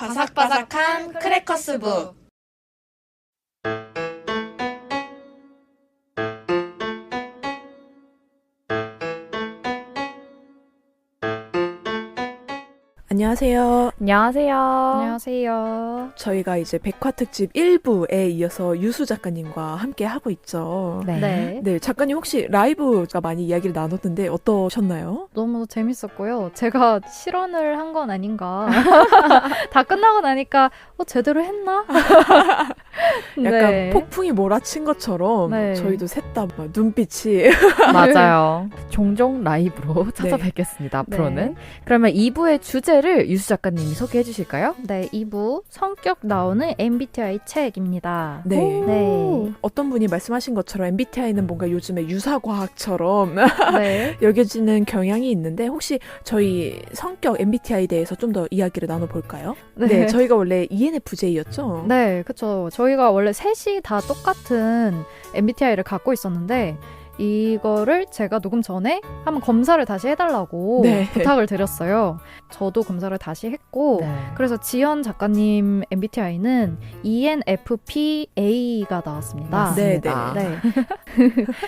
바삭바삭한 크래커스북. 안녕하세요. 안녕하세요. 안녕하세요. 저희가 이제 백화특집 1부에 이어서 유수 작가님과 함께 하고 있죠. 네. 작가님 혹시 라이브가 많이 이야기를 나눴는데 어떠셨나요? 너무 재밌었고요. 제가 실언을 한 건 아닌가. 다 끝나고 나니까 제대로 했나? 약간 폭풍이 몰아친 것처럼 저희도 셋 다 눈빛이 맞아요. 종종 라이브로 찾아뵙겠습니다. 앞으로는. 그러면 2부의 주제를 유수 작가님이 소개해 주실까요? 네, 2부 성격 나오는 MBTI 책입니다. 네. 어떤 분이 말씀하신 것처럼 MBTI는 뭔가 요즘에 유사과학처럼 여겨지는 경향이 있는데 혹시 저희 성격 MBTI에 대해서 좀 더 이야기를 나눠볼까요? 네, 저희가 원래 ENFJ였죠? 네, 그렇죠. 저희가 원래 셋이 다 똑같은 MBTI를 갖고 있었는데 이거를 제가 녹음 전에 한번 검사를 다시 해달라고 부탁을 드렸어요. 저도 검사를 다시 했고 그래서 지연 작가님 MBTI는 ENFPA가 나왔습니다. 네.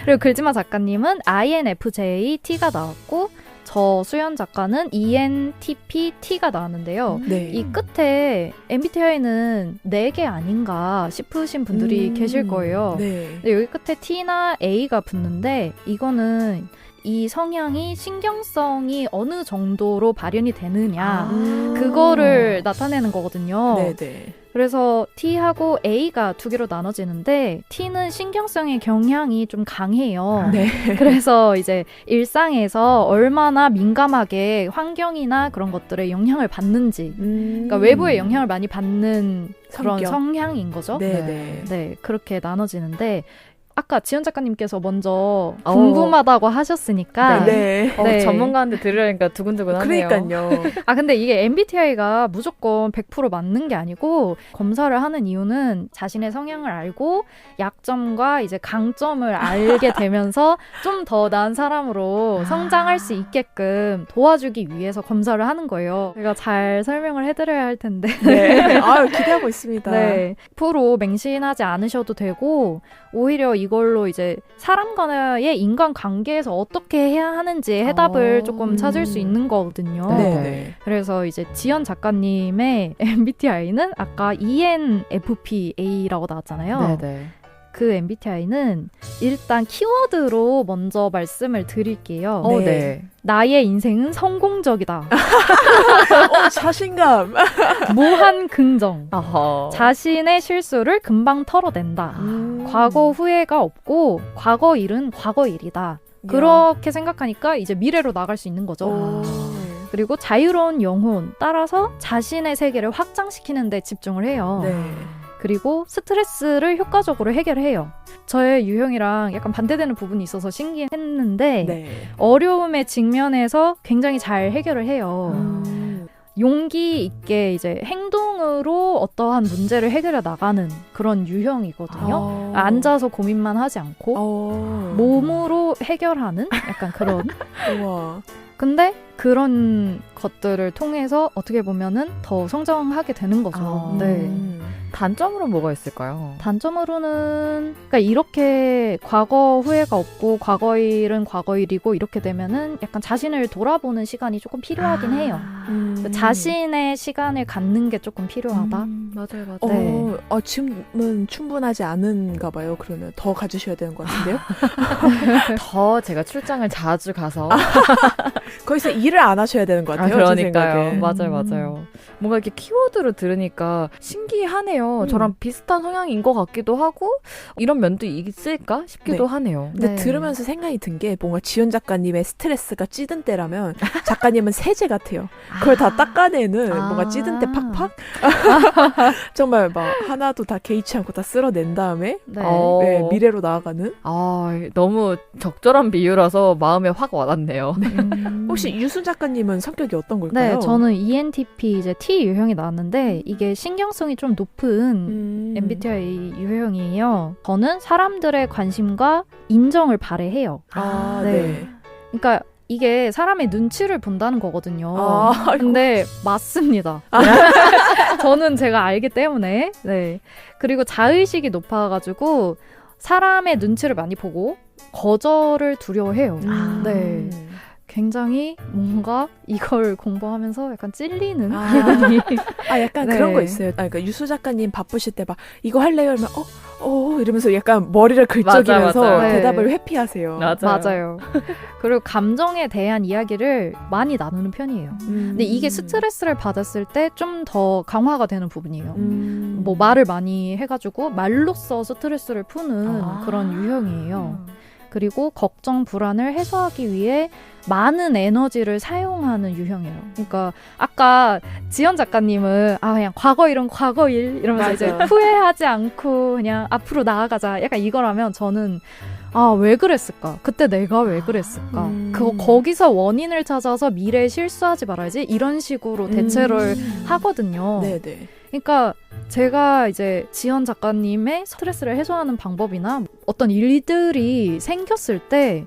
그리고 글지마 작가님은 INFJT가 나왔고 저 수연 작가는 ENTPT가 나왔는데요. 이 끝에 MBTI는 4개 아닌가 싶으신 분들이 계실 거예요. 근데 여기 끝에 T나 A가 붙는데 이거는 이 성향이 신경성이 어느 정도로 발현이 되느냐 그거를 나타내는 거거든요. 그래서 T하고 A가 2개로 나눠지는데 T는 신경성의 경향이 좀 강해요. 그래서 이제 일상에서 얼마나 민감하게 환경이나 그런 것들에 영향을 받는지 그러니까 외부의 영향을 많이 받는 그런 성향인 거죠. 네, 그렇게 나눠지는데 아까 지연 작가님께서 먼저 궁금하다고 하셨으니까 전문가한테 들으려니까 두근두근하네요. 그러니까요. 근데 이게 MBTI가 무조건 100% 맞는 게 아니고 검사를 하는 이유는 자신의 성향을 알고 약점과 이제 강점을 알게 되면서 좀 더 나은 사람으로 성장할 수 있게끔 도와주기 위해서 검사를 하는 거예요. 제가 잘 설명을 해드려야 할 텐데. 기대하고 있습니다. 100% 맹신하지 않으셔도 되고 오히려 이걸로 이제 사람과의 인간관계에서 어떻게 해야 하는지 해답을 조금 찾을 수 있는 거거든요. 그래서 이제 지연 작가님의 MBTI는 아까 ENFPA라고 나왔잖아요. 그 MBTI는 일단 키워드로 먼저 말씀을 드릴게요. 나의 인생은 성공적이다. 자신감. 무한 긍정. 자신의 실수를 금방 털어낸다. 과거 후회가 없고 과거 일은 과거 일이다. 그렇게 생각하니까 이제 미래로 나갈 수 있는 거죠. 그리고 자유로운 영혼 따라서 자신의 세계를 확장시키는 데 집중을 해요. 그리고 스트레스를 효과적으로 해결해요. 저의 유형이랑 약간 반대되는 부분이 있어서 신기했는데 어려움에 직면해서 굉장히 잘 해결을 해요. 용기 있게 이제 행동으로 어떠한 문제를 해결해 나가는 그런 유형이거든요. 앉아서 고민만 하지 않고 몸으로 해결하는 약간 그런. 근데 그런 것들을 통해서 어떻게 보면은 더 성장하게 되는 거죠. 단점으로 뭐가 있을까요? 단점으로는 그러니까 이렇게 과거 후회가 없고 과거 일은 과거 일이고 이렇게 되면은 약간 자신을 돌아보는 시간이 조금 필요하긴 해요. 자신의 시간을 갖는 게 조금 필요하다. 맞아요. 지금은 충분하지 않은가 봐요. 그러면 더 가지셔야 되는 것 같은데요? 더 제가 출장을 자주 가서 거기서 일을 안 하셔야 되는 것 같아요. 그러니까요. 맞아요. 뭔가 이렇게 키워드로 들으니까 신기하네요. 저랑 비슷한 성향인 것 같기도 하고 이런 면도 있을까 싶기도 하네요. 근데 들으면서 생각이 든 게 뭔가 지연 작가님의 스트레스가 찌든 때라면 작가님은 세제 같아요. 그걸 다 닦아내는 뭔가 찌든 때 팍팍 정말 막 하나도 다 개의치 않고 다 쓸어낸 다음에 미래로 나아가는 너무 적절한 비유라서 마음에 확 와닿네요. 혹시 유수 작가님은 성격이 어떤 걸까요? 저는 ENTP 이제 T 유형이 나왔는데 이게 신경성이 좀 높은 MBTI 유형이에요. 저는 사람들의 관심과 인정을 발휘해요. 그러니까 이게 사람의 눈치를 본다는 거거든요. 근데 맞습니다. 저는 제가 알기 때문에. 네. 그리고 자의식이 높아가지고 사람의 눈치를 많이 보고 거절을 두려워해요. 네. 굉장히 뭔가 이걸 공부하면서 약간 찔리는 기분이. 약간 네. 그런 거 있어요. 그러니까 유수 작가님 바쁘실 때 막 이거 할래요? 이러면 이러면서 약간 머리를 긁적이면서 맞아요. 대답을 네. 회피하세요. 맞아요. 그리고 감정에 대한 이야기를 많이 나누는 편이에요. 근데 이게 스트레스를 받았을 때 좀 더 강화가 되는 부분이에요. 뭐 말을 많이 해가지고 말로써 스트레스를 푸는 그런 유형이에요. 그리고 걱정, 불안을 해소하기 위해 많은 에너지를 사용하는 유형이에요. 그러니까 아까 지연 작가님은 그냥 과거 일은 과거 일 이러면서 맞아. 이제 후회하지 않고 그냥 앞으로 나아가자. 약간 이거라면 저는 왜 그랬을까? 그때 내가 왜 그랬을까? 거기서 원인을 찾아서 미래에 실수하지 말아야지. 이런 식으로 대체를 하거든요. 네네. 그러니까 제가 이제 지연 작가님의 스트레스를 해소하는 방법이나 어떤 일들이 생겼을 때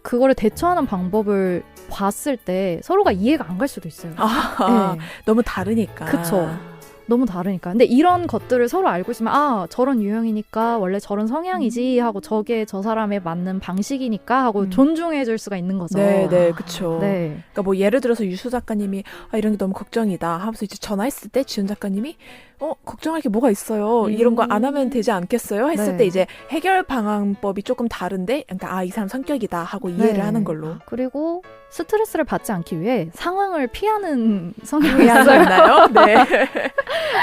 그거를 대처하는 방법을 봤을 때 서로가 이해가 안 갈 수도 있어요. 네. 너무 다르니까. 그쵸. 너무 다르니까. 근데 이런 것들을 서로 알고 있으면 저런 유형이니까 원래 저런 성향이지 하고 저게 저 사람에 맞는 방식이니까 하고 존중해 줄 수가 있는 거죠. 네, 그쵸. 네. 그러니까 뭐 예를 들어서 유수 작가님이 이런 게 너무 걱정이다 하면서 이제 전화했을 때 지연 작가님이 걱정할 게 뭐가 있어요? 이런 거 안 하면 되지 않겠어요? 했을 네. 때 이제 해결 방안법이 조금 다른데 그러니까 이 사람 성격이다 하고 이해를 네. 하는 걸로. 그리고 스트레스를 받지 않기 위해 상황을 피하는 성향이 있어요? 있어요. 네.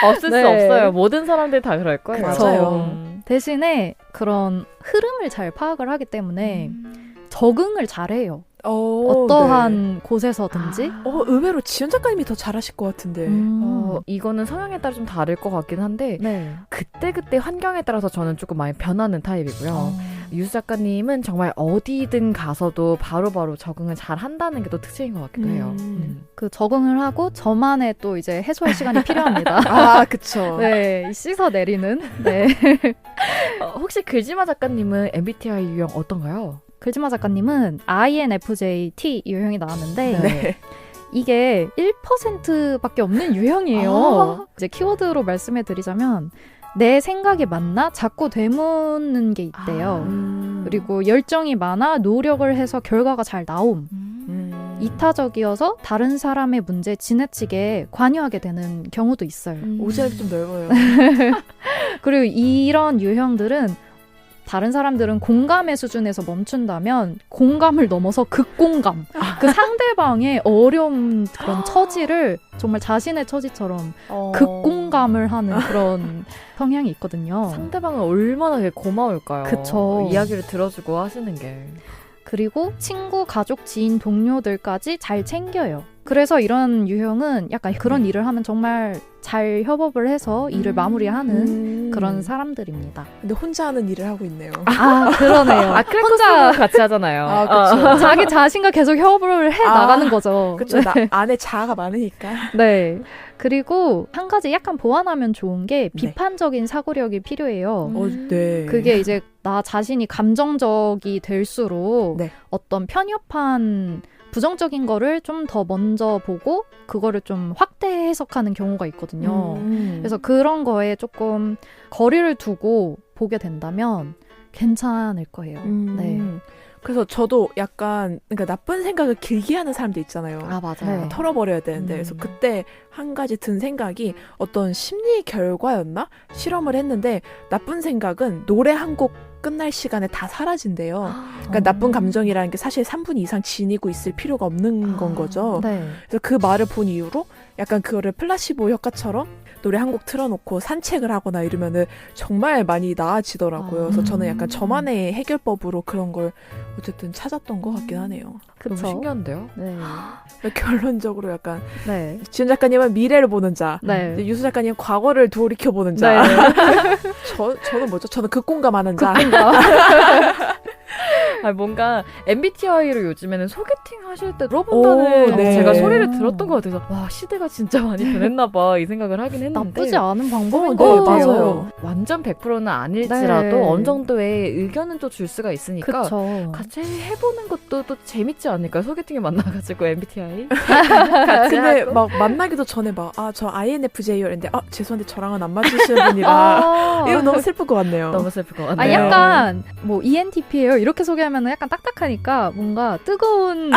없을 네. 수 없어요. 모든 사람들이 다 그럴 거예요. 맞아요. 대신에 그런 흐름을 잘 파악을 하기 때문에 적응을 잘해요. 어떠한 네. 곳에서든지. 의외로 지연 작가님이 더 잘하실 것 같은데. 이거는 성향에 따라 좀 다를 것 같긴 한데 네. 그때그때 환경에 따라서 저는 조금 많이 변하는 타입이고요. 유수 작가님은 정말 어디든 가서도 바로바로 적응을 잘 한다는 게 또 특징인 것 같기도 해요. 그 적응을 하고 저만의 또 이제 해소의 시간이 필요합니다. 그쵸. 네, 씻어 내리는. 네. 혹시 글지마 작가님은 MBTI 유형 어떤가요? 글지마 작가님은 INFJ-T 유형이 나왔는데 네. 이게 1%밖에 없는 유형이에요. 이제 키워드로 말씀해 드리자면 내 생각이 맞나 자꾸 되묻는 게 있대요. 그리고 열정이 많아 노력을 해서 결과가 잘 나옴. 이타적이어서 다른 사람의 문제에 지나치게 관여하게 되는 경우도 있어요. 오지랖이 좀 넓어요. 그리고 이런 유형들은 다른 사람들은 공감의 수준에서 멈춘다면 공감을 넘어서 극공감. 그 상대방의 어려운 그런 처지를 정말 자신의 처지처럼 극공감을 하는 그런 성향이 있거든요. 상대방은 얼마나 되게 고마울까요? 그쵸. 이야기를 들어주고 하시는 게. 그리고 친구, 가족, 지인, 동료들까지 잘 챙겨요. 그래서 이런 유형은 약간 그런 일을 하면 정말 잘 협업을 해서 일을 마무리하는 그런 사람들입니다. 근데 혼자 하는 일을 하고 있네요. 그러네요. 혼자 같이 하잖아요. 그쵸. 자기 자신과 계속 협업을 해 나가는 거죠. 그쵸. 안에 자아가 많으니까. 네. 그리고 한 가지 약간 보완하면 좋은 게 비판적인 사고력이 필요해요. 네. 그게 이제 나 자신이 감정적이 될수록 어떤 편협한 부정적인 거를 좀 더 먼저 보고 그거를 좀 확대 해석하는 경우가 있거든요. 그래서 그런 거에 조금 거리를 두고 보게 된다면 괜찮을 거예요. 네. 그래서 저도 약간 그러니까 나쁜 생각을 길게 하는 사람도 있잖아요. 맞아요. 네. 털어버려야 되는데 그래서 그때 한 가지 든 생각이 어떤 심리 결과였나? 실험을 했는데 나쁜 생각은 노래 한 곡 끝날 시간에 다 사라진대요. 그러니까 나쁜 감정이라는 게 사실 3분 이상 지니고 있을 필요가 없는 건 거죠. 네. 그래서 그 말을 본 이후로 약간 그거를 플라시보 효과처럼 노래 한 곡 틀어놓고 산책을 하거나 이러면은 정말 많이 나아지더라고요. 그래서 저는 약간 저만의 해결법으로 그런 걸 어쨌든 찾았던 것 같긴 하네요. 너무 신기한데요? 네. 결론적으로 약간 네. 지연 작가님은 미래를 보는 자, 네. 유수 작가님은 과거를 돌이켜보는 자. 네. 저는 뭐죠? 저는 극공감하는 자. 뭔가 MBTI로 요즘에는 소개팅 하실 때 물어본다는 오, 네. 제가 소리를 들었던 것 같아서 와 시대가 진짜 많이 변했나봐 이 생각을 하긴 했는데 나쁘지 않은 방법인 네, 것 같아요. 맞아요. 완전 100%는 아닐지라도 네. 어느 정도의 의견은 또 줄 수가 있으니까 그쵸. 같이 해보는 것도 또 재밌지 않을까요? 소개팅에 만나가지고 MBTI 같이 근데 하고. 막 만나기도 전에 저 INFJ요 이랬는데 죄송한데 저랑은 안 맞으시는 분이라 아. 이거 너무 슬플 것 같네요. 너무 슬플 것 아, 같네요. 약간 뭐 ENTP예요. 이렇게 소개하면 약간 딱딱하니까 뭔가 뜨거운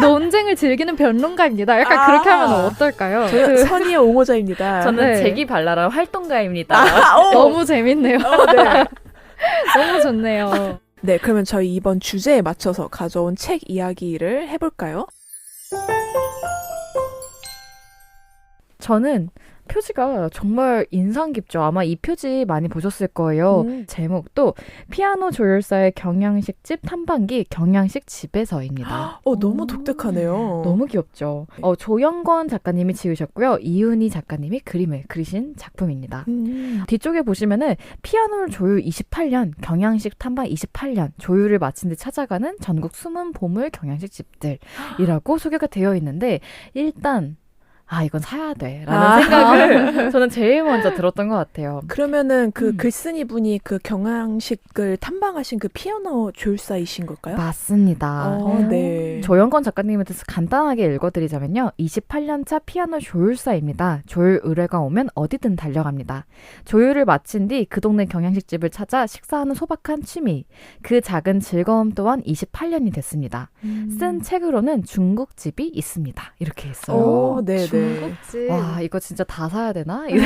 논쟁을 즐기는 변론가입니다. 약간 그렇게 하면 어떨까요? 저는 선의의 옹호자입니다. 저는 네. 재기발랄한 활동가입니다. 너무 재밌네요. 네. 너무 좋네요. 네, 그러면 저희 이번 주제에 맞춰서 가져온 책 이야기를 해볼까요? 저는 표지가 정말 인상 깊죠. 아마 이 표지 많이 보셨을 거예요. 제목도 피아노 조율사의 경양식집 탐방기 경양식 집에서입니다. 너무 독특하네요. 너무 귀엽죠. 조영건 작가님이 지으셨고요. 이윤희 작가님이 그림을 그리신 작품입니다. 뒤쪽에 보시면은 피아노를 조율 28년, 경양식 탐방 28년, 조율을 마친 듯 찾아가는 전국 숨은 보물 경양식 집들이라고 소개가 되어 있는데 일단 이건 사야 돼 라는 생각을 저는 제일 먼저 들었던 것 같아요. 그러면은 그 글쓴이 분이 그 경양식을 탐방하신 그 피아노 조율사이신 걸까요? 맞습니다. 네. 조영건 작가님에 대해서 간단하게 읽어드리자면요. 28년차 피아노 조율사입니다. 조율 의뢰가 오면 어디든 달려갑니다. 조율을 마친 뒤 그 동네 경양식집을 찾아 식사하는 소박한 취미. 그 작은 즐거움 또한 28년이 됐습니다. 쓴 책으로는 중국집이 있습니다. 이렇게 했어요. 네. 중국집. 와 이거 진짜 다 사야 되나? 이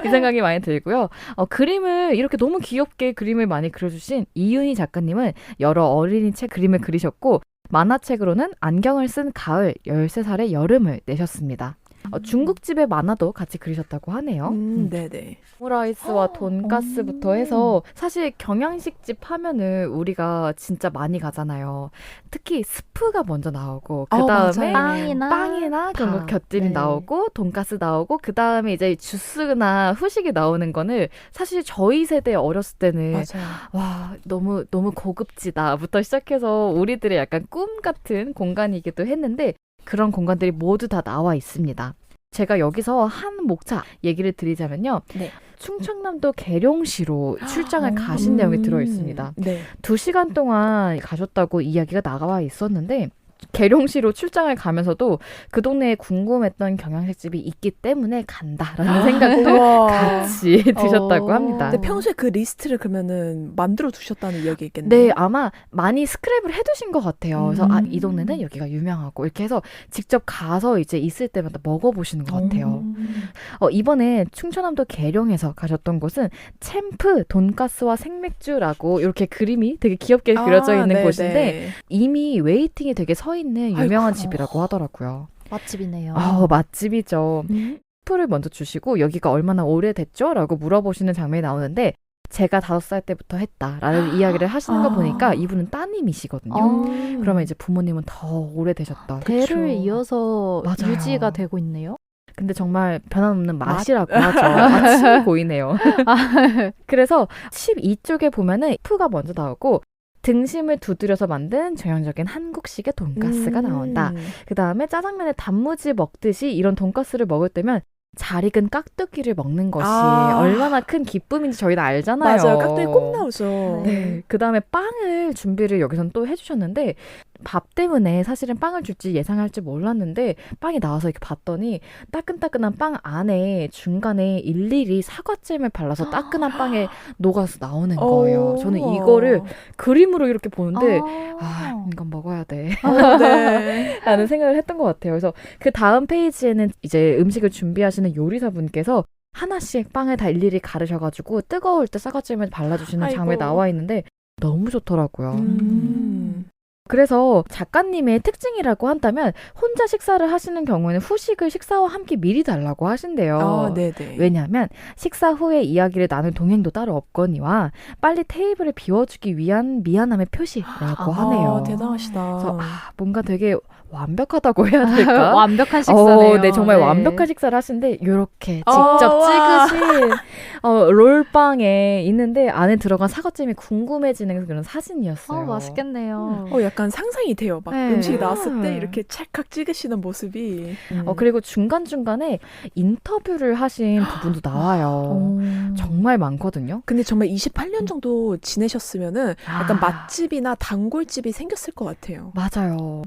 생각이 많이 들고요. 그림을 이렇게 너무 귀엽게 그림을 많이 그려주신 이윤희 작가님은 여러 어린이 책 그림을 그리셨고 만화책으로는 안경을 쓴 가을, 13살의 여름을 내셨습니다. 중국집의 만화도 같이 그리셨다고 하네요. 네네. 오므라이스와 돈가스부터 해서 사실 경양식집 하면은 우리가 진짜 많이 가잖아요. 특히 스프가 먼저 나오고 그 다음에 빵이나 그런 거 곁들이 나오고 돈가스 나오고 그 다음에 이제 주스나 후식이 나오는 거는 사실 저희 세대 어렸을 때는 맞아요. 와 너무 고급지다부터 시작해서 우리들의 약간 꿈 같은 공간이기도 했는데 그런 공간들이 모두 다 나와 있습니다. 제가 여기서 한 목차 얘기를 드리자면요. 네. 충청남도 계룡시로 출장을 가신 내용이 들어 있습니다. 네. 2시간 동안 가셨다고 이야기가 나와 있었는데 계룡시로 출장을 가면서도 그 동네에 궁금했던 경양식집이 있기 때문에 간다라는 생각도 같이 드셨다고 합니다. 근데 평소에 그 리스트를 그러면은 만들어 두셨다는 이야기겠네요. 네, 아마 많이 스크랩을 해두신 것 같아요. 그래서 이 동네는 여기가 유명하고 이렇게 해서 직접 가서 이제 있을 때마다 먹어보시는 것 같아요. 이번에 충청남도 계룡에서 가셨던 곳은 챔프 돈가스와 생맥주라고 이렇게 그림이 되게 귀엽게 그려져 있는 네네. 곳인데 이미 웨이팅이 되게 서 있는 유명한 아이고. 집이라고 하더라고요. 맛집이네요. 맛집이죠. 풀을 먼저 주시고 여기가 얼마나 오래됐죠? 라고 물어보시는 장면이 나오는데 제가 5살 때부터 했다라는 이야기를 하시는 거 보니까 이분은 따님이시거든요. 그러면 이제 부모님은 더 오래되셨다. 대를 이어서 맞아요. 유지가 되고 있네요. 근데 정말 변함없는 맛이라고 하죠. 맛이 보이네요. 그래서 12쪽에 보면은 푸가 먼저 나오고 등심을 두드려서 만든 전형적인 한국식의 돈가스가 나온다. 그 다음에 짜장면에 단무지 먹듯이 이런 돈가스를 먹을 때면 잘 익은 깍두기를 먹는 것이 얼마나 큰 기쁨인지 저희는 알잖아요. 맞아요. 깍두기 꼭 나오죠. 네. 그 다음에 빵을 준비를 여기선 또 해주셨는데 밥 때문에 사실은 빵을 줄지 예상할 줄 몰랐는데 빵이 나와서 이렇게 봤더니 따끈따끈한 빵 안에 중간에 일일이 사과잼을 발라서 따끈한 빵에 녹아서 나오는 거예요. 저는 이거를 그림으로 이렇게 보는데 이건 먹어야 돼 네. 라는 생각을 했던 것 같아요. 그래서 그 다음 페이지에는 이제 음식을 준비하시는 요리사분께서 하나씩 빵을 다 일일이 가르셔가지고 뜨거울 때 사과잼을 발라주시는 장면이 나와 있는데 너무 좋더라고요. 그래서 작가님의 특징이라고 한다면 혼자 식사를 하시는 경우에는 후식을 식사와 함께 미리 달라고 하신대요. 네네. 왜냐하면 식사 후에 이야기를 나눌 동행도 따로 없거니와 빨리 테이블을 비워주기 위한 미안함의 표시라고 하네요. 대단하시다. 그래서 뭔가 되게 완벽하다고 해야 될까? 완벽한 식사네요. 네, 정말 네. 완벽한 식사를 하시는데 이렇게 직접 찍으신 롤빵에 있는데 안에 들어간 사과잼이 궁금해지는 그런 사진이었어요. 맛있겠네요. 약간 상상이 돼요. 막 네. 음식이 나왔을 때 이렇게 찰칵 찍으시는 모습이. 그리고 중간중간에 인터뷰를 하신 부분도 나와요. 정말 많거든요. 근데 정말 28년 정도 지내셨으면은 약간 맛집이나 단골집이 생겼을 것 같아요. 맞아요.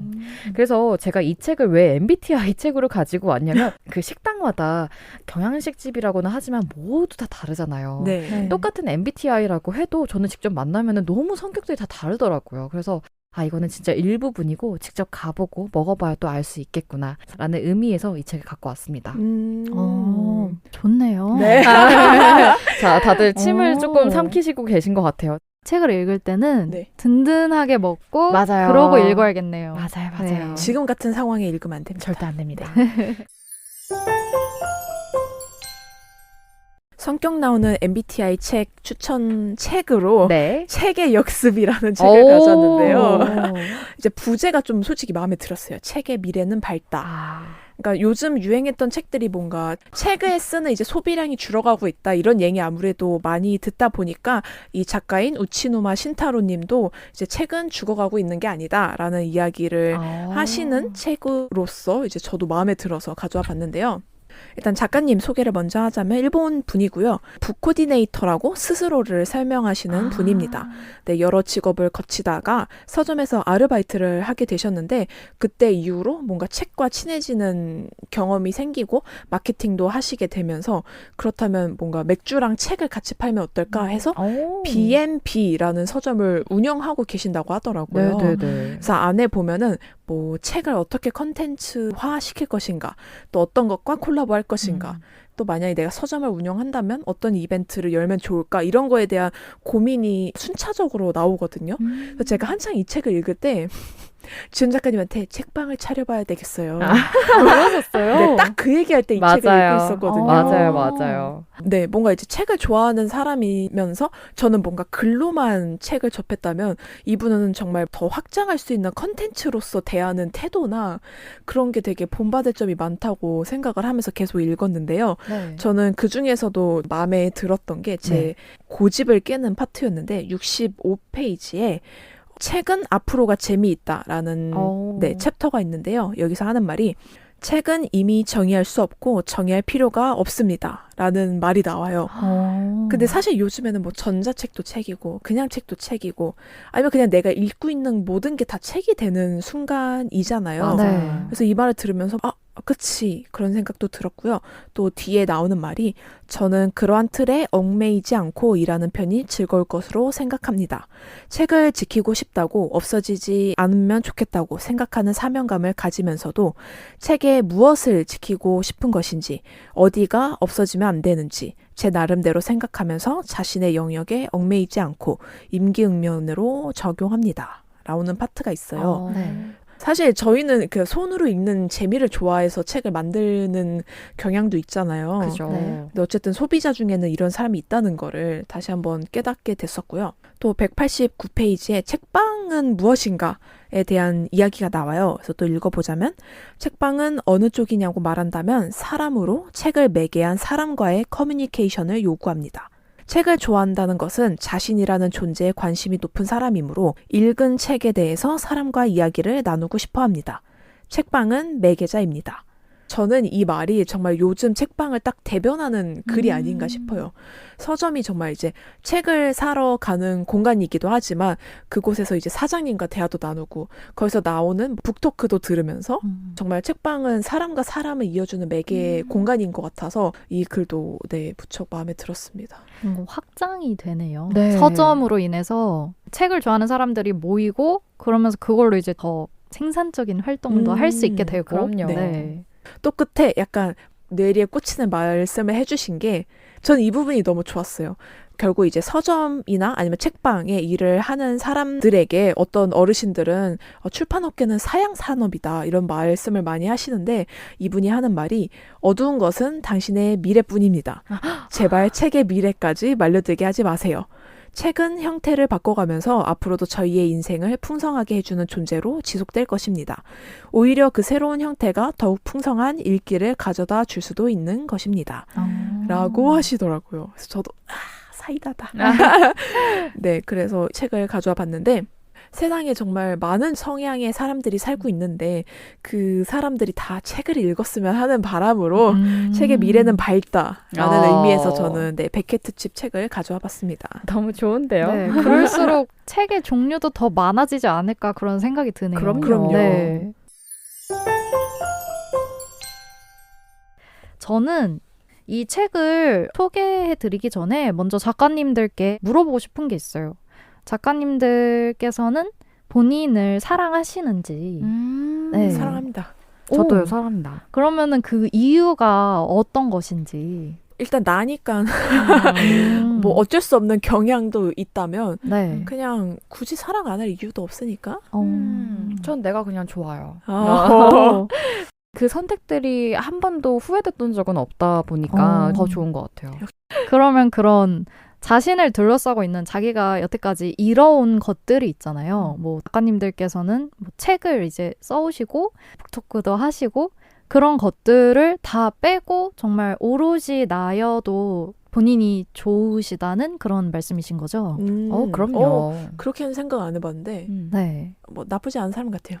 그래서 제가 이 책을 왜 MBTI 책으로 가지고 왔냐면 그 식당마다 경양식집이라고는 하지만 모두 다 다르잖아요. 네. 똑같은 MBTI라고 해도 저는 직접 만나면 너무 성격들이 다 다르더라고요. 그래서 이거는 진짜 일부분이고 직접 가보고 먹어봐야 또 알 수 있겠구나 라는 의미에서 이 책을 갖고 왔습니다. 좋네요. 네. 자, 다들 침을 조금 삼키시고 계신 것 같아요. 책을 읽을 때는 네. 든든하게 먹고 맞아요. 그러고 읽어야겠네요. 맞아요. 네. 지금 같은 상황에 읽으면 안 됩니다. 절대 안 됩니다. 성격 나오는 MBTI 책 추천 책으로 네. 책의 역습이라는 책을 가져왔는데요. 이제 부제가 좀 솔직히 마음에 들었어요. 책의 미래는 밝다. 그러니까 요즘 유행했던 책들이 뭔가 책을 쓰는 이제 소비량이 줄어가고 있다 이런 얘기 아무래도 많이 듣다 보니까 이 작가인 우치노마 신타로 님도 이제 책은 죽어가고 있는 게 아니다라는 이야기를 하시는 책으로서 이제 저도 마음에 들어서 가져와 봤는데요. 일단 작가님 소개를 먼저 하자면 일본 분이고요. 북코디네이터라고 스스로를 설명하시는 분입니다. 네, 여러 직업을 거치다가 서점에서 아르바이트를 하게 되셨는데 그때 이후로 뭔가 책과 친해지는 경험이 생기고 마케팅도 하시게 되면서 그렇다면 뭔가 맥주랑 책을 같이 팔면 어떨까 해서 BNB라는 서점을 운영하고 계신다고 하더라고요. 네네네. 그래서 안에 보면은 뭐 책을 어떻게 컨텐츠화 시킬 것인가, 또 어떤 것과 콜라보할 것인가, 또 만약에 내가 서점을 운영한다면 어떤 이벤트를 열면 좋을까 이런 거에 대한 고민이 순차적으로 나오거든요. 그래서 제가 한창 이 책을 읽을 때 지은 작가님한테 책방을 차려봐야 되겠어요. 그러셨어요? 네, 딱 그 얘기할 때 이 책을 읽고 있었거든요. 맞아요. 네, 뭔가 이제 책을 좋아하는 사람이면서 저는 뭔가 글로만 책을 접했다면 이분은 정말 더 확장할 수 있는 컨텐츠로서 대하는 태도나 그런 게 되게 본받을 점이 많다고 생각을 하면서 계속 읽었는데요. 네. 저는 그 중에서도 마음에 들었던 게 제 고집을 깨는 파트였는데 65페이지에 책은 앞으로가 재미있다라는 챕터가 있는데요. 여기서 하는 말이 책은 이미 정의할 수 없고 정의할 필요가 없습니다. 라는 말이 나와요. 근데 사실 요즘에는 뭐 전자책도 책이고 그냥 책도 책이고 아니면 그냥 내가 읽고 있는 모든 게 다 책이 되는 순간이잖아요. 네. 그래서 이 말을 들으면서 그치 그런 생각도 들었고요. 또 뒤에 나오는 말이 저는 그러한 틀에 얽매이지 않고 일하는 편이 즐거울 것으로 생각합니다. 책을 지키고 싶다고 없어지지 않으면 좋겠다고 생각하는 사명감을 가지면서도 책에 무엇을 지키고 싶은 것인지 어디가 없어지면 안 되는지 제 나름대로 생각하면서 자신의 영역에 얽매이지 않고 임기응변으로 적용합니다. 라오는 파트가 있어요. 사실 저희는 그 손으로 읽는 재미를 좋아해서 책을 만드는 경향도 있잖아요. 그죠. 근데 어쨌든 소비자 중에는 이런 사람이 있다는 거를 다시 한번 깨닫게 됐었고요. 또 189페이지에 책방은 무엇인가에 대한 이야기가 나와요. 그래서 또 읽어보자면 책방은 어느 쪽이냐고 말한다면 사람으로 책을 매개한 사람과의 커뮤니케이션을 요구합니다. 책을 좋아한다는 것은 자신이라는 존재에 관심이 높은 사람이므로 읽은 책에 대해서 사람과 이야기를 나누고 싶어 합니다. 책방은 매개자입니다. 저는 이 말이 정말 요즘 책방을 딱 대변하는 글이 아닌가 싶어요. 서점이 정말 이제 책을 사러 가는 공간이기도 하지만 그곳에서 이제 사장님과 대화도 나누고 거기서 나오는 북토크도 들으면서 정말 책방은 사람과 사람을 이어주는 매개 공간인 것 같아서 이 글도 무척 마음에 들었습니다. 확장이 되네요. 네. 서점으로 인해서 책을 좋아하는 사람들이 모이고 그러면서 그걸로 이제 더 생산적인 활동도 할 수 있게 되고. 그럼요. 네. 또 끝에 약간 뇌리에 꽂히는 말씀을 해주신 게 전 이 부분이 너무 좋았어요. 결국 이제 서점이나 아니면 책방에 일을 하는 사람들에게 어떤 어르신들은 출판업계는 사양산업이다 이런 말씀을 많이 하시는데 이분이 하는 말이 어두운 것은 당신의 미래뿐입니다. 제발 책의 미래까지 말려들게 하지 마세요. 책은 형태를 바꿔가면서 앞으로도 저희의 인생을 풍성하게 해주는 존재로 지속될 것입니다. 오히려 그 새로운 형태가 더욱 풍성한 읽기를 가져다 줄 수도 있는 것입니다. 라고 하시더라고요. 그래서 저도 사이다다. 네, 그래서 책을 가져와 봤는데 세상에 정말 많은 성향의 사람들이 살고 있는데 그 사람들이 다 책을 읽었으면 하는 바람으로 책의 미래는 밝다라는 의미에서 저는 백회 특집 책을 가져와 봤습니다. 너무 좋은데요? 네, 그럴수록 책의 종류도 더 많아지지 않을까 그런 생각이 드네요. 그럼요. 네. 저는 이 책을 소개해드리기 전에 먼저 작가님들께 물어보고 싶은 게 있어요. 작가님들께서는 본인을 사랑하시는지. 네. 사랑합니다. 저도요, 사랑합니다. 그러면은 그 이유가 어떤 것인지. 일단 나니까 뭐 어쩔 수 없는 경향도 있다면 네. 그냥 굳이 사랑 안 할 이유도 없으니까. 전 내가 그냥 좋아요. 그 선택들이 한 번도 후회됐던 적은 없다 보니까 더 좋은 것 같아요. 그러면 그런 자신을 둘러싸고 있는 자기가 여태까지 이뤄온 것들이 있잖아요. 뭐 작가님들께서는 뭐 책을 이제 써오시고 북토크도 하시고 그런 것들을 다 빼고 정말 오로지 나여도 본인이 좋으시다는 그런 말씀이신 거죠? 그럼요. 그렇게는 생각 안 해봤는데 네. 뭐 나쁘지 않은 사람 같아요.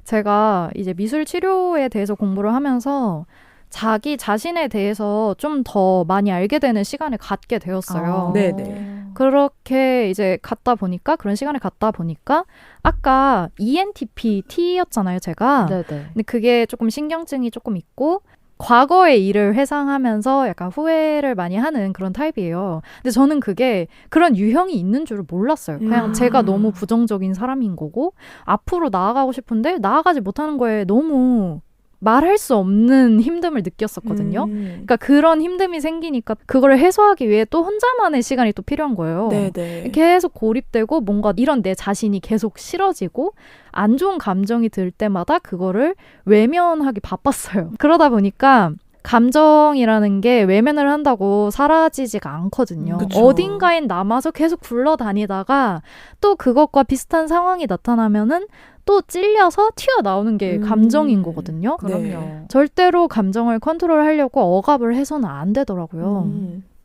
제가 이제 미술 치료에 대해서 공부를 하면서 자기 자신에 대해서 좀 더 많이 알게 되는 시간을 갖게 되었어요. 네네. 그렇게 이제 그런 시간을 갖다 보니까 아까 ENTP T였잖아요, 제가. 네네. 근데 그게 조금 신경증이 조금 있고 과거의 일을 회상하면서 약간 후회를 많이 하는 그런 타입이에요. 근데 저는 그게 그런 유형이 있는 줄을 몰랐어요. 그냥 제가 너무 부정적인 사람인 거고 앞으로 나아가고 싶은데 나아가지 못하는 거에 너무 말할 수 없는 힘듦을 느꼈었거든요. 그러니까 그런 힘듦이 생기니까 그걸 해소하기 위해 또 혼자만의 시간이 또 필요한 거예요. 네네. 계속 고립되고 뭔가 이런 내 자신이 계속 싫어지고 안 좋은 감정이 들 때마다 그거를 외면하기 바빴어요. 그러다 보니까 감정이라는 게 외면을 한다고 사라지지가 않거든요. 그쵸. 어딘가에 남아서 계속 굴러다니다가 또 그것과 비슷한 상황이 나타나면은 또 찔려서 튀어나오는 게 감정인 거거든요. 그럼요. 네. 절대로 감정을 컨트롤하려고 억압을 해서는 안 되더라고요.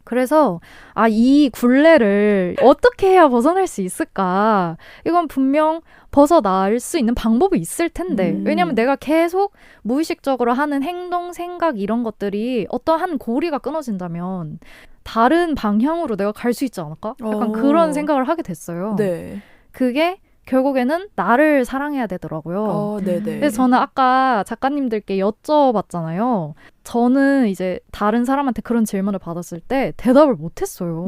그래서 이 굴레를 어떻게 해야 벗어날 수 있을까? 이건 분명 벗어날 수 있는 방법이 있을 텐데 왜냐면 내가 계속 무의식적으로 하는 행동, 생각 이런 것들이 어떠한 고리가 끊어진다면 다른 방향으로 내가 갈 수 있지 않을까? 약간 그런 생각을 하게 됐어요. 네. 그게 결국에는 나를 사랑해야 되더라고요. 네네. 그래서 저는 아까 작가님들께 여쭤봤잖아요. 저는 이제 다른 사람한테 그런 질문을 받았을 때 대답을 못했어요.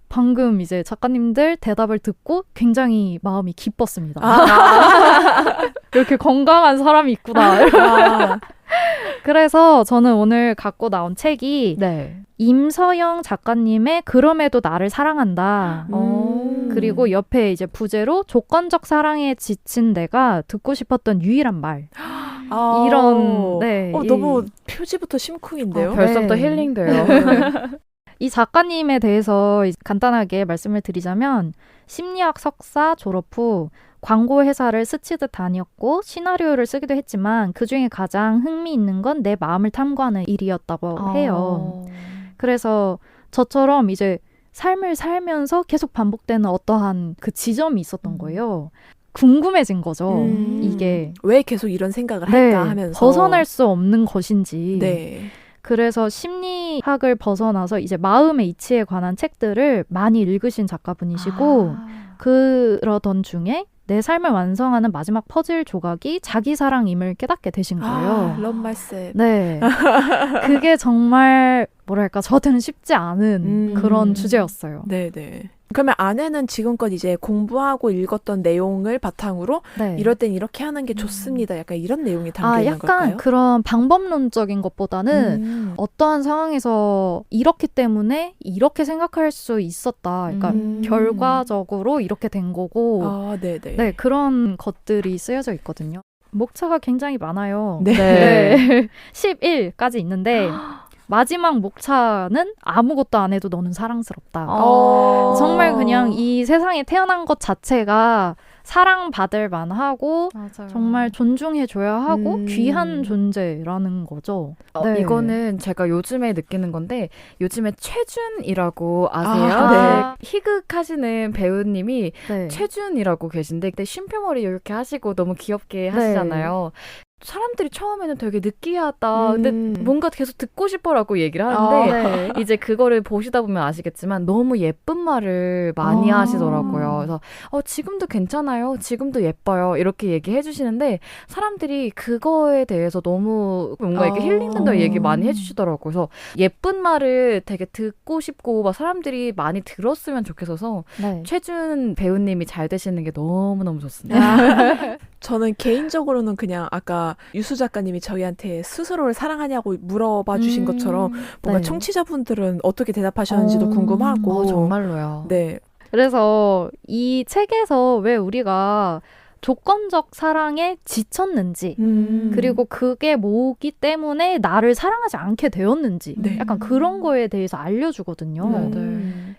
방금 이제 작가님들 대답을 듣고 굉장히 마음이 기뻤습니다. 이렇게 건강한 사람이 있구나. 그래서 저는 오늘 갖고 나온 책이 임서영 작가님의 그럼에도 나를 사랑한다. 그리고 옆에 이제 부제로 조건적 사랑에 지친 내가 듣고 싶었던 유일한 말. 이런 너무 표지부터 심쿵인데요. 벌써부터 힐링돼요. 이 작가님에 대해서 간단하게 말씀을 드리자면 심리학 석사 졸업 후 광고 회사를 스치듯 다녔고 시나리오를 쓰기도 했지만 그중에 가장 흥미있는 건 내 마음을 탐구하는 일이었다고 해요. 그래서 저처럼 이제 삶을 살면서 계속 반복되는 어떠한 그 지점이 있었던 거예요. 궁금해진 거죠. 이게 왜 계속 이런 생각을 할까 하면서 벗어날 수 없는 것인지. 네. 그래서 심리학을 벗어나서 이제 마음의 이치에 관한 책들을 많이 읽으신 작가분이시고 그러던 중에 내 삶을 완성하는 마지막 퍼즐 조각이 자기 사랑임을 깨닫게 되신 거예요. Love myself. 네. 그게 정말 뭐랄까 저한테는 쉽지 않은 그런 주제였어요. 네네. 그러면 아내는 지금껏 이제 공부하고 읽었던 내용을 바탕으로 이럴 땐 이렇게 하는 게 좋습니다. 약간 이런 내용이 담겨 있는 걸까요? 약간 그런 방법론적인 것보다는 어떠한 상황에서 이렇기 때문에 이렇게 생각할 수 있었다. 그러니까 결과적으로 이렇게 된 거고 네네. 네, 그런 것들이 쓰여져 있거든요. 목차가 굉장히 많아요. 네. 11까지 있는데 마지막 목차는 아무것도 안 해도 너는 사랑스럽다. 정말 그냥 이 세상에 태어난 것 자체가 사랑받을 만하고 맞아요. 정말 존중해줘야 하고 귀한 존재라는 거죠. 네. 이거는 제가 요즘에 느끼는 건데 요즘에 최준이라고 아세요? 아, 네. 희극하시는 배우님이 네. 최준이라고 계신데 그때 쉼표머리 이렇게 하시고 너무 귀엽게 하시잖아요. 사람들이 처음에는 되게 느끼하다. 근데 뭔가 계속 듣고 싶어라고 얘기를 하는데 네. 이제 그거를 보시다 보면 아시겠지만 너무 예쁜 말을 많이 하시더라고요. 그래서 지금도 괜찮아요. 지금도 예뻐요. 이렇게 얘기해 주시는데 사람들이 그거에 대해서 너무 뭔가 이렇게 힐링된다 얘기 많이 해주시더라고요. 그래서 예쁜 말을 되게 듣고 싶고 막 사람들이 많이 들었으면 좋겠어서 네. 최준 배우님이 잘 되시는 게 너무너무 좋습니다. 저는 개인적으로는 그냥 아까 유수 작가님이 저희한테 스스로를 사랑하냐고 물어봐 주신 것처럼 뭔가 네. 청취자분들은 어떻게 대답하셨는지도 궁금하고 정말로요. 네. 그래서 이 책에서 왜 우리가 조건적 사랑에 지쳤는지 그리고 그게 뭐기 때문에 나를 사랑하지 않게 되었는지 네. 약간 그런 거에 대해서 알려주거든요. 네.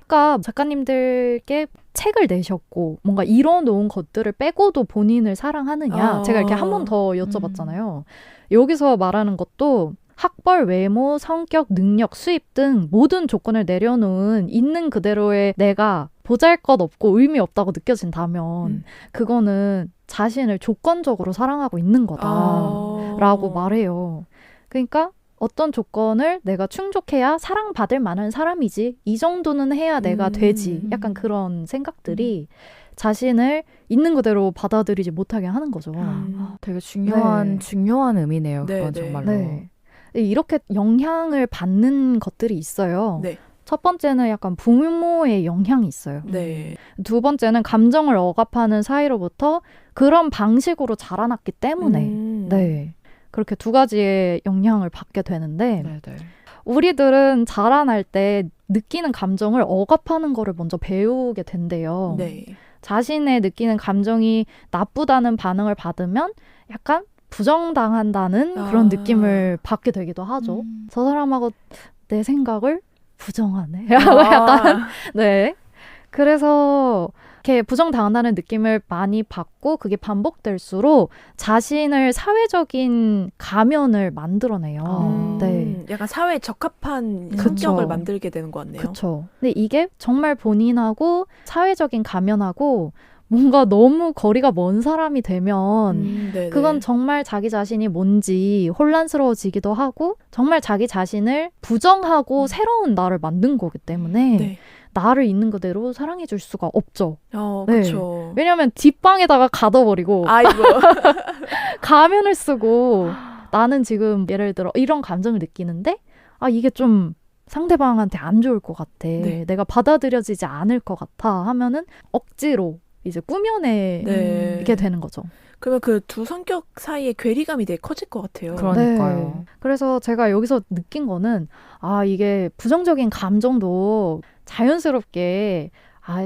그러니까 작가님들께 책을 내셨고 뭔가 이뤄놓은 것들을 빼고도 본인을 사랑하느냐 제가 이렇게 한 번 더 여쭤봤잖아요. 여기서 말하는 것도 학벌, 외모, 성격, 능력, 수입 등 모든 조건을 내려놓은 있는 그대로의 내가 보잘것없고 의미 없다고 느껴진다면 그거는 자신을 조건적으로 사랑하고 있는 거다라고 말해요. 그러니까 어떤 조건을 내가 충족해야 사랑받을 만한 사람이지 이 정도는 해야 내가 되지 약간 그런 생각들이 자신을 있는 그대로 받아들이지 못하게 하는 거죠. 되게 중요한 의미네요. 네, 그건 네. 정말로. 네. 이렇게 영향을 받는 것들이 있어요. 네. 첫 번째는 약간 부모의 영향이 있어요. 네. 두 번째는 감정을 억압하는 사이로부터 그런 방식으로 자라났기 때문에 네. 그렇게 두 가지의 영향을 받게 되는데 우리들은 자라날 때 느끼는 감정을 억압하는 거를 먼저 배우게 된대요. 네. 자신의 느끼는 감정이 나쁘다는 반응을 받으면 약간 부정당한다는 그런 느낌을 받게 되기도 하죠. 저 사람하고 내 생각을 부정하네. 약간 네. 그래서 이렇게 부정당한다는 느낌을 많이 받고 그게 반복될수록 자신을 사회적인 가면을 만들어내요. 네. 약간 사회에 적합한 그쵸. 성격을 만들게 되는 것 같네요. 그렇죠. 근데 이게 정말 본인하고 사회적인 가면하고 뭔가 너무 거리가 먼 사람이 되면 그건 정말 자기 자신이 뭔지 혼란스러워지기도 하고 정말 자기 자신을 부정하고 새로운 나를 만든 거기 때문에 네. 나를 있는 그대로 사랑해 줄 수가 없죠. 그렇죠. 왜냐하면 뒷방에다가 가둬버리고 아이고. 가면을 쓰고 나는 지금 예를 들어 이런 감정을 느끼는데 이게 좀 상대방한테 안 좋을 것 같아. 네. 내가 받아들여지지 않을 것 같아 하면은 억지로 이제 꾸며내게 되는 거죠. 그러면 그 두 성격 사이의 괴리감이 되게 커질 것 같아요. 그러니까요. 네. 그래서 제가 여기서 느낀 거는 이게 부정적인 감정도 자연스럽게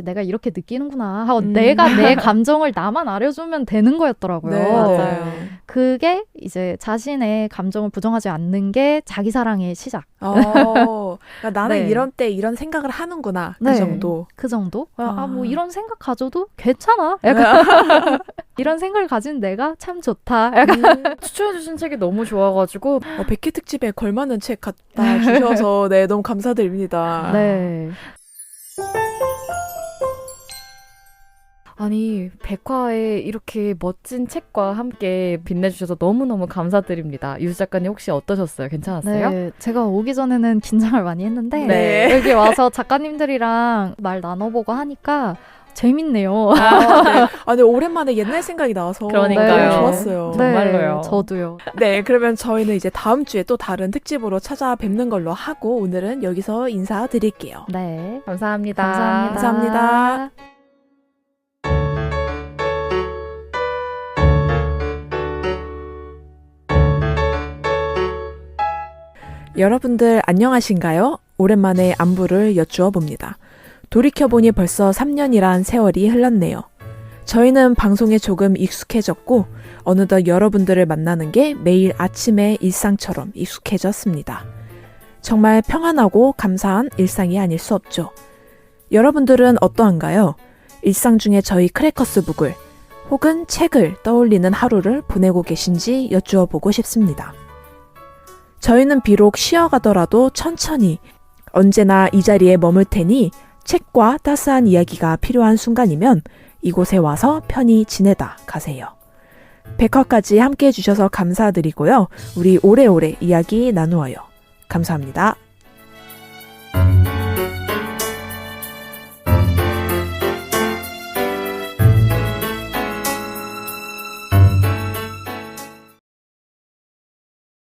내가 이렇게 느끼는구나 하고 내가 내 감정을 나만 알려주면 되는 거였더라고요. 네, 맞아요. 그게 이제 자신의 감정을 부정하지 않는 게 자기 사랑의 시작. 그러니까 나는 네. 이런 때 이런 생각을 하는구나. 네. 그 정도. 그 정도? 뭐 이런 생각 가져도 괜찮아. 약간 이런 생각을 가진 내가 참 좋다. 약간 추천해주신 책이 너무 좋아가지고 100회 특집에 걸맞는 책 갖다 주셔서 네, 너무 감사드립니다. 네. 아니 백화에 이렇게 멋진 책과 함께 빛내주셔서 너무너무 감사드립니다. 유수 작가님 혹시 어떠셨어요? 괜찮았어요? 네, 제가 오기 전에는 긴장을 많이 했는데 네. 여기 와서 작가님들이랑 말 나눠보고 하니까 재밌네요. 네. 근데 오랜만에 옛날 생각이 나서 그러니까요. 너무 좋았어요. 정말로요. 네, 저도요. 네, 그러면 저희는 이제 다음 주에 또 다른 특집으로 찾아뵙는 걸로 하고 오늘은 여기서 인사드릴게요. 네. 감사합니다. 감사합니다. 여러분들 안녕하신가요? 오랜만에 안부를 여쭈어 봅니다. 돌이켜보니 벌써 3년이란 세월이 흘렀네요. 저희는 방송에 조금 익숙해졌고 어느덧 여러분들을 만나는 게 매일 아침의 일상처럼 익숙해졌습니다. 정말 평안하고 감사한 일상이 아닐 수 없죠. 여러분들은 어떠한가요? 일상 중에 저희 크래커스 북을 혹은 책을 떠올리는 하루를 보내고 계신지 여쭈어 보고 싶습니다. 저희는 비록 쉬어가더라도 천천히 언제나 이 자리에 머물 테니 책과 따스한 이야기가 필요한 순간이면 이곳에 와서 편히 지내다 가세요. 100화까지 함께 해주셔서 감사드리고요. 우리 오래오래 이야기 나누어요. 감사합니다.